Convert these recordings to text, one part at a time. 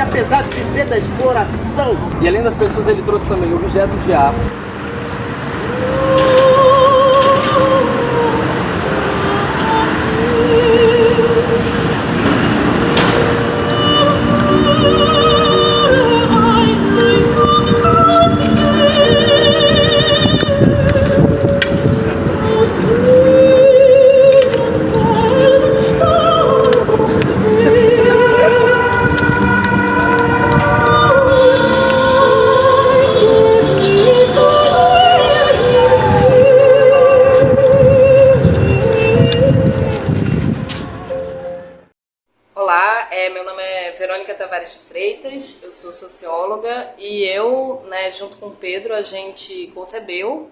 apesar de viver da exploração... E além das pessoas, ele trouxe também objetos de arte. Meu nome é Verônica Tavares de Freitas, eu sou socióloga e eu, junto com o Pedro, a gente concebeu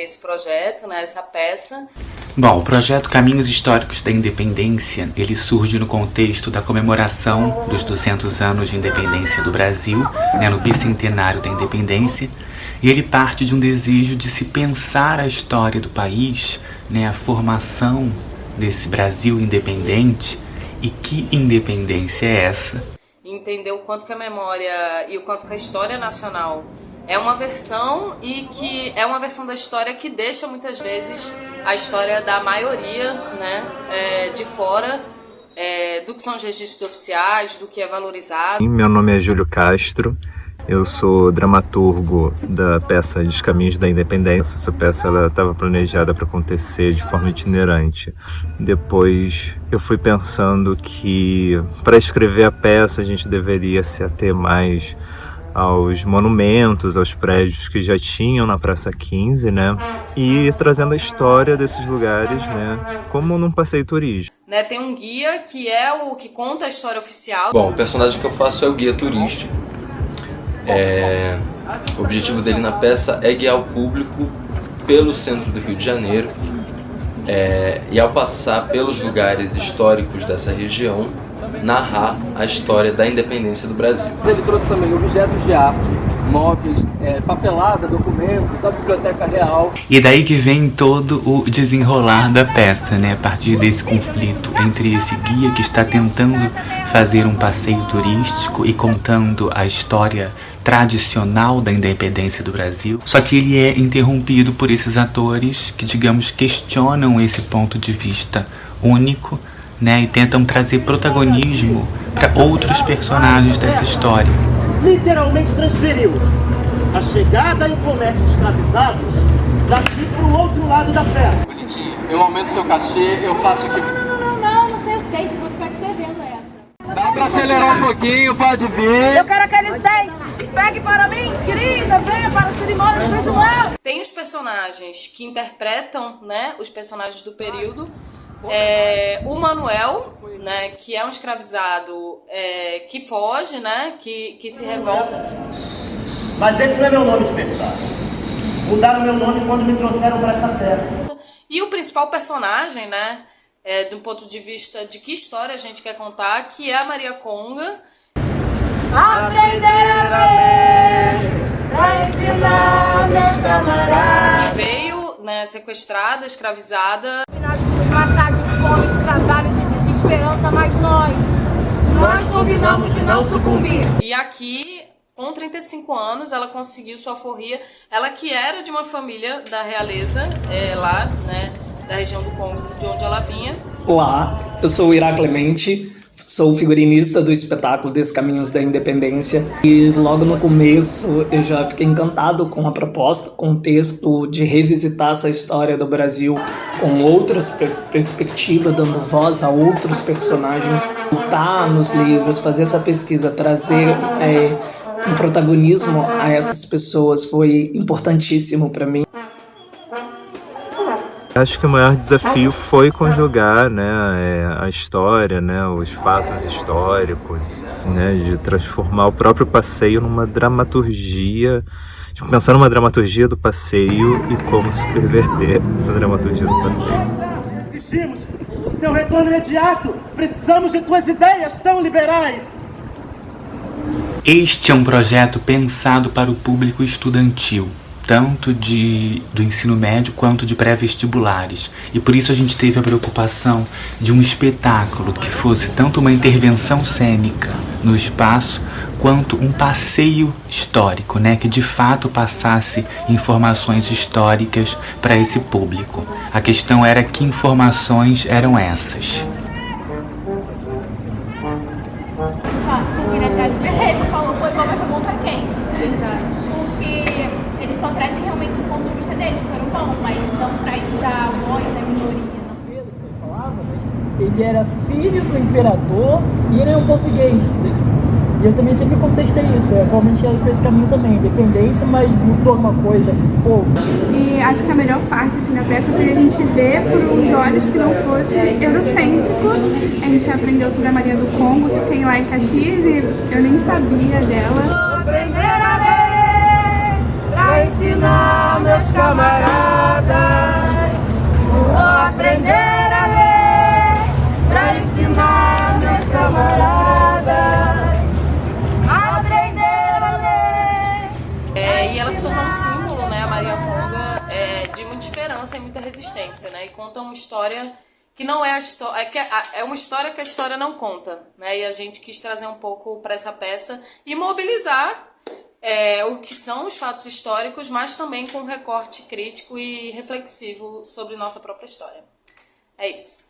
esse projeto, essa peça. Bom, o projeto Caminhos Históricos da Independência, ele surge no contexto da comemoração dos 200 anos de independência do Brasil, no bicentenário da independência, e ele parte de um desejo de se pensar a história do país, a formação desse Brasil independente. E que independência é essa? Entender o quanto que a memória e o quanto que a história nacional é uma versão e que é uma versão da história que deixa muitas vezes a história da maioria de fora do que são os registros oficiais, do que é valorizado. Meu nome é Júlio Castro, eu sou dramaturgo da peça Dos Caminhos da Independência. Essa peça estava planejada para acontecer de forma itinerante. Depois eu fui pensando que para escrever a peça a gente deveria se ater mais aos monumentos, aos prédios que já tinham na Praça 15, e trazendo a história desses lugares, como num passeio turístico. Tem um guia que é o que conta a história oficial. Bom, o personagem que eu faço é o guia turístico. O objetivo dele na peça é guiar o público pelo centro do Rio de Janeiro e ao passar pelos lugares históricos dessa região, narrar a história da independência do Brasil. Ele trouxe também objetos de arte, móveis, papelada, documentos, a Biblioteca Real. E daí que vem todo o desenrolar da peça, a partir desse conflito entre esse guia que está tentando fazer um passeio turístico e contando a história tradicional da independência do Brasil, só que ele é interrompido por esses atores que, digamos, questionam esse ponto de vista único, e tentam trazer protagonismo para outros personagens dessa história. Literalmente transferiu a chegada e o comércio de escravizados daqui para o outro lado da terra. Bonitinho, eu aumento seu cachê, eu faço o que... Não sei o texto, vou ficar te devendo essa. Dá pra acelerar um pouquinho, pode vir. Eu quero aqueles dentes. Pegue para mim, querida, venha para a cerimônia do Beijo Léo. Tem os personagens que interpretam, os personagens do período. O Manuel, que é um escravizado que foge, que se revolta. Mas esse não é meu nome de verdade. Mudaram meu nome quando me trouxeram para essa terra. E o principal personagem, do ponto de vista de que história a gente quer contar, que é a Maria Conga. Aprender a ler, pra ensinar meus camaradas. Que veio, sequestrada, escravizada. Combinado de nos matar de fome, de trabalho, de desesperança, mas nós combinamos de não sucumbir. E aqui, com 35 anos, ela conseguiu sua alforria. Ela que era de uma família da realeza, lá, da região do Congo, de onde ela vinha. Olá, eu sou o Ira Clemente. Sou figurinista do espetáculo Dos Caminhos da Independência e logo no começo eu já fiquei encantado com a proposta, com o texto de revisitar essa história do Brasil com outras perspectivas, dando voz a outros personagens, voltar nos livros, fazer essa pesquisa, trazer um protagonismo a essas pessoas foi importantíssimo para mim. Acho que o maior desafio foi conjugar a história, os fatos históricos, de transformar o próprio passeio numa dramaturgia, pensar numa dramaturgia do passeio e como subverter essa dramaturgia do passeio. Exigimos o teu retorno imediato, precisamos de tuas ideias tão liberais. Este é um projeto pensado para o público estudantil, tanto do ensino médio quanto de pré-vestibulares. E por isso a gente teve a preocupação de um espetáculo que fosse tanto uma intervenção cênica no espaço, quanto um passeio histórico, né, que de fato passasse informações históricas para esse público. A questão era que informações eram essas. Ele falou, foi bom, mas foi bom pra quem? Porque eles só trazem realmente o ponto de vista deles, foram bons, mas não traz da voz da minoria. Ele era filho do imperador e ele é um português. E eu também sempre contestei isso, realmente ia por esse caminho também, independência, mas mudou uma coisa com o povo. E acho que a melhor parte assim, da peça foi a gente ver por uns olhos que não fosse eurocêntrico. A gente aprendeu sobre a Maria do Congo, que tem lá em Caxias, e eu nem sabia dela. Vou aprender a ler, pra ensinar meus camaradas. Vou aprender a ler, pra ensinar meus camaradas. E ela se tornou um símbolo, né, a Maria Conga, de muita esperança e muita resistência, né, e conta uma história que não é a história, é uma história que a história não conta, né, e a gente quis trazer um pouco para essa peça e mobilizar o que são os fatos históricos, mas também com um recorte crítico e reflexivo sobre nossa própria história. É isso.